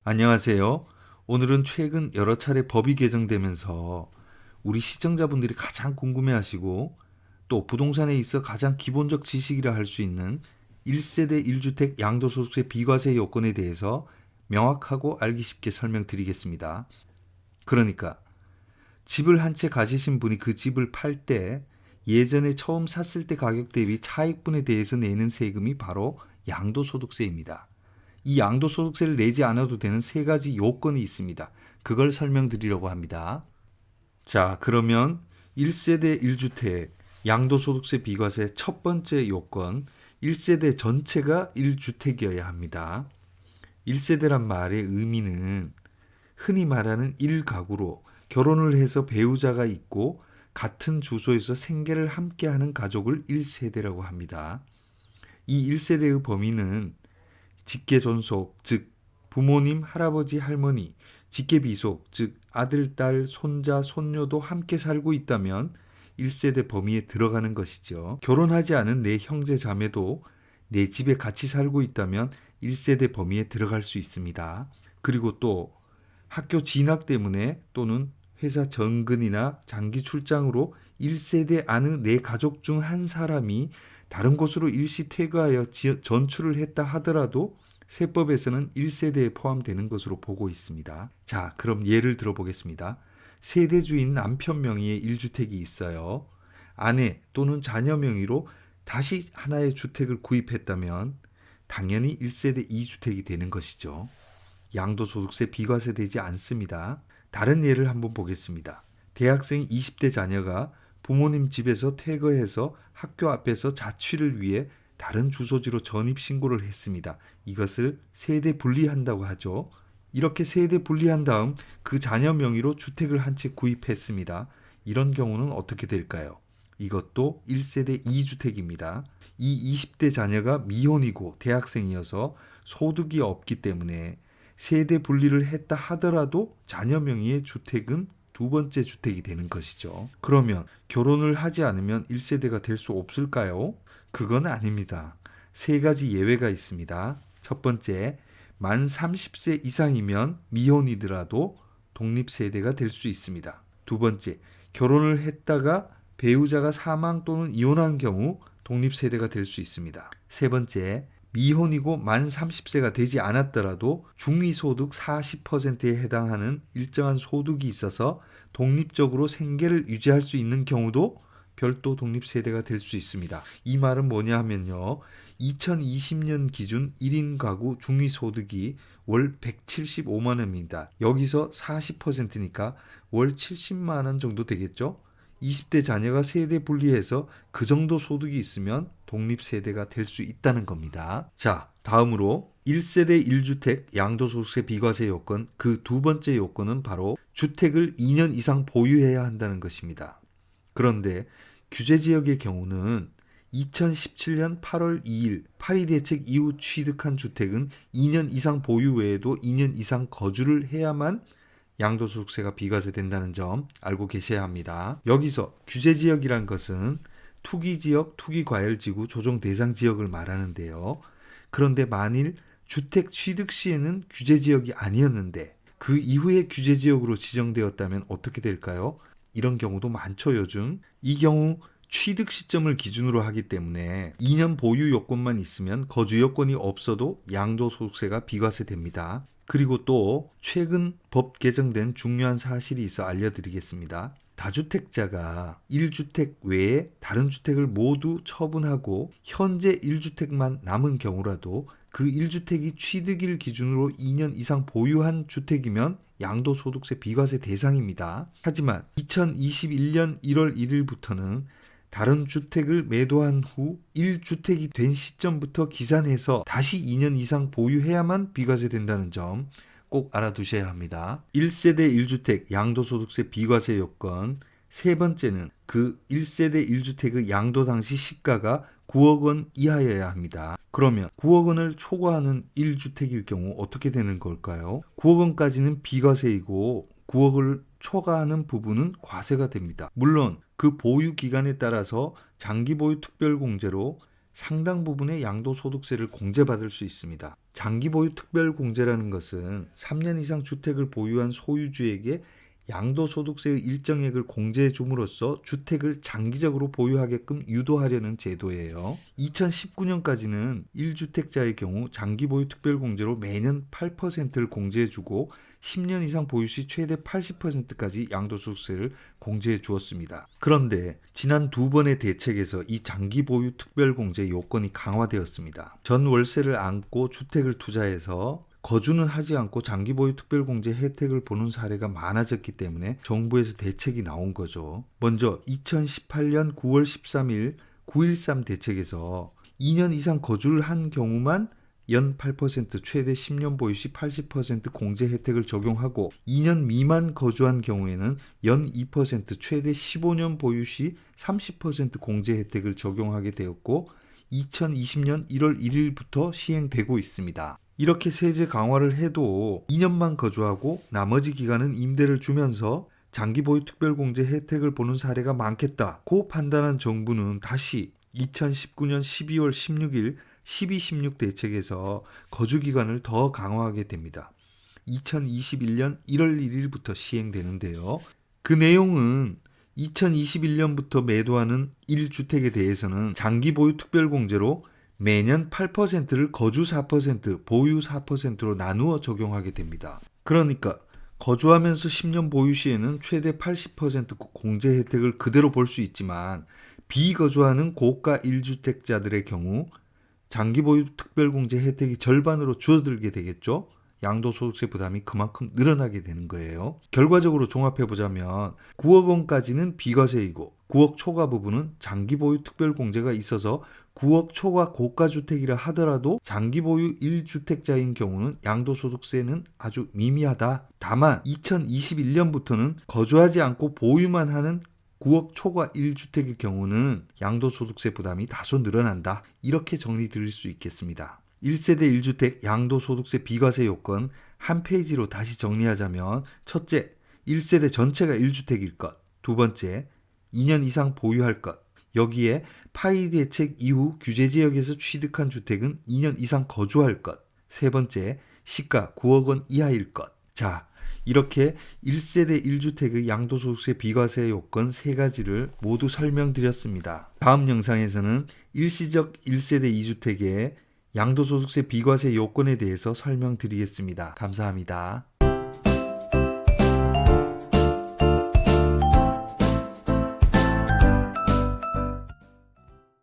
안녕하세요. 오늘은 최근 여러 차례 법이 개정되면서 우리 시청자분들이 가장 궁금해하시고 또 부동산에 있어 가장 기본적 지식이라 할 수 있는 1세대 1주택 양도소득세 비과세 요건에 대해서 명확하고 알기 쉽게 설명드리겠습니다. 그러니까 집을 한 채 가지신 분이 그 집을 팔 때 예전에 처음 샀을 때 가격 대비 차익분에 대해서 내는 세금이 바로 양도소득세입니다. 이 양도소득세를 내지 않아도 되는 세 가지 요건이 있습니다. 그걸 설명드리려고 합니다. 자, 그러면 1세대 1주택 양도소득세 비과세 첫 번째 요건, 1세대 전체가 1주택이어야 합니다. 1세대란 말의 의미는 흔히 말하는 1가구로 결혼을 해서 배우자가 있고 같은 주소에서 생계를 함께하는 가족을 1세대라고 합니다. 이 1세대의 범위는 직계존속, 즉 부모님, 할아버지, 할머니, 직계비속, 즉 아들, 딸, 손자, 손녀도 함께 살고 있다면 1세대 범위에 들어가는 것이죠. 결혼하지 않은 내 형제 자매도 내 집에 같이 살고 있다면 1세대 범위에 들어갈 수 있습니다. 그리고 또 학교 진학 때문에 또는 회사 정근이나 장기 출장으로 1세대 안의 내 가족 중 한 사람이 다른 곳으로 일시 퇴거하여 전출을 했다 하더라도 세법에서는 1세대에 포함되는 것으로 보고 있습니다. 자, 그럼 예를 들어보겠습니다. 세대주인 남편 명의의 1주택이 있어요. 아내 또는 자녀 명의로 다시 하나의 주택을 구입했다면 당연히 1세대 2주택이 되는 것이죠. 양도소득세 비과세되지 않습니다. 다른 예를 한번 보겠습니다. 대학생 20대 자녀가 부모님 집에서 퇴거해서 학교 앞에서 자취를 위해 다른 주소지로 전입신고를 했습니다. 이것을 세대 분리한다고 하죠. 이렇게 세대 분리한 다음 그 자녀 명의로 주택을 한 채 구입했습니다. 이런 경우는 어떻게 될까요? 이것도 1세대 2주택입니다. 이 20대 자녀가 미혼이고 대학생이어서 소득이 없기 때문에 세대 분리를 했다 하더라도 자녀 명의의 주택은 두 번째 주택이 되는 것이죠. 그러면 결혼을 하지 않으면 1세대가 될 수 없을까요? 그건 아닙니다. 세 가지 예외가 있습니다. 첫 번째, 만 30세 이상이면 미혼이더라도 독립세대가 될 수 있습니다. 두 번째, 결혼을 했다가 배우자가 사망 또는 이혼한 경우 독립세대가 될 수 있습니다. 세 번째, 미혼이고 만 30세가 되지 않았더라도 중위소득 40%에 해당하는 일정한 소득이 있어서 독립적으로 생계를 유지할 수 있는 경우도 별도 독립세대가 될 수 있습니다. 이 말은 뭐냐 하면요. 2020년 기준 1인 가구 중위소득이 월 175만 원입니다. 여기서 40%니까 월 70만 원 정도 되겠죠? 20대 자녀가 세대 분리해서 그 정도 소득이 있으면 독립세대가 될 수 있다는 겁니다. 자, 다음으로 1세대 1주택 양도소득세 비과세 요건, 그 두 번째 요건은 바로 주택을 2년 이상 보유해야 한다는 것입니다. 그런데 규제지역의 경우는 2017년 8월 2일 파리 대책 이후 취득한 주택은 2년 이상 보유 외에도 2년 이상 거주를 해야만 양도소득세가 비과세된다는 점 알고 계셔야 합니다. 여기서 규제지역이란 것은 투기지역, 투기과열지구, 조정대상지역을 말하는데요. 그런데 만일 주택 취득 시에는 규제지역이 아니었는데 그 이후에 규제지역으로 지정되었다면 어떻게 될까요? 이런 경우도 많죠, 요즘. 이 경우 취득 시점을 기준으로 하기 때문에 2년 보유 요건만 있으면 거주 요건이 없어도 양도소득세가 비과세됩니다. 그리고 또 최근 법 개정된 중요한 사실이 있어 알려드리겠습니다. 다주택자가 1주택 외에 다른 주택을 모두 처분하고 현재 1주택만 남은 경우라도 그 1주택이 취득일 기준으로 2년 이상 보유한 주택이면 양도소득세 비과세 대상입니다. 하지만 2021년 1월 1일부터는 다른 주택을 매도한 후 1주택이 된 시점부터 기산해서 다시 2년 이상 보유해야만 비과세 된다는 점 꼭 알아두셔야 합니다. 1세대 1주택 양도소득세 비과세 요건 세 번째는 그 1세대 1주택의 양도 당시 시가가 9억 원 이하여야 합니다. 그러면 9억 원을 초과하는 1주택일 경우 어떻게 되는 걸까요? 9억 원까지는 비과세이고 9억을 초과하는 부분은 과세가 됩니다. 물론 그 보유 기간에 따라서 장기 보유 특별공제로 상당 부분의 양도소득세를 공제받을 수 있습니다. 장기보유 특별공제라는 것은 3년 이상 주택을 보유한 소유주에게 양도소득세의 일정액을 공제해 줌으로써 주택을 장기적으로 보유하게끔 유도하려는 제도예요. 2019년까지는 1주택자의 경우 장기보유 특별공제로 매년 8%를 공제해주고 10년 이상 보유 시 최대 80%까지 양도소득세를 공제해 주었습니다. 그런데 지난 두 번의 대책에서 이 장기보유 특별공제 요건이 강화되었습니다. 전 월세를 안고 주택을 투자해서 거주는 하지 않고 장기보유 특별공제 혜택을 보는 사례가 많아졌기 때문에 정부에서 대책이 나온 거죠. 먼저 2018년 9월 13일 9.13 대책에서 2년 이상 거주를 한 경우만 연 8% 최대 10년 보유 시 80% 공제 혜택을 적용하고 2년 미만 거주한 경우에는 연 2% 최대 15년 보유 시 30% 공제 혜택을 적용하게 되었고 2020년 1월 1일부터 시행되고 있습니다. 이렇게 세제 강화를 해도 2년만 거주하고 나머지 기간은 임대를 주면서 장기보유 특별공제 혜택을 보는 사례가 많겠다고 판단한 정부는 다시 2019년 12월 16일 12.16 대책에서 거주기간을 더 강화하게 됩니다. 2021년 1월 1일부터 시행되는데요. 그 내용은 2021년부터 매도하는 1주택에 대해서는 장기보유 특별공제로 매년 8%를 거주 4%, 보유 4%로 나누어 적용하게 됩니다. 그러니까 거주하면서 10년 보유 시에는 최대 80% 공제 혜택을 그대로 볼 수 있지만 비거주하는 고가 1주택자들의 경우 장기보유 특별공제 혜택이 절반으로 줄어들게 되겠죠. 양도소득세 부담이 그만큼 늘어나게 되는 거예요. 결과적으로 종합해보자면 9억 원까지는 비과세이고 9억 초과 부분은 장기보유 특별공제가 있어서 9억 초과 고가주택이라 하더라도 장기보유 1주택자인 경우는 양도소득세는 아주 미미하다. 다만 2021년부터는 거주하지 않고 보유만 하는 9억 초과 1주택의 경우는 양도소득세 부담이 다소 늘어난다. 이렇게 정리 드릴 수 있겠습니다. 1세대 1주택 양도소득세 비과세 요건 한 페이지로 다시 정리하자면 첫째, 1세대 전체가 1주택일 것. 두 번째, 2년 이상 보유할 것. 여기에 파이 대책 이후 규제지역에서 취득한 주택은 2년 이상 거주할 것. 세 번째, 시가 9억 원 이하일 것. 자, 이렇게 1세대 1주택의 양도소득세 비과세 요건 3가지를 모두 설명드렸습니다. 다음 영상에서는 일시적 1세대 2주택의 양도소득세 비과세 요건에 대해서 설명드리겠습니다. 감사합니다.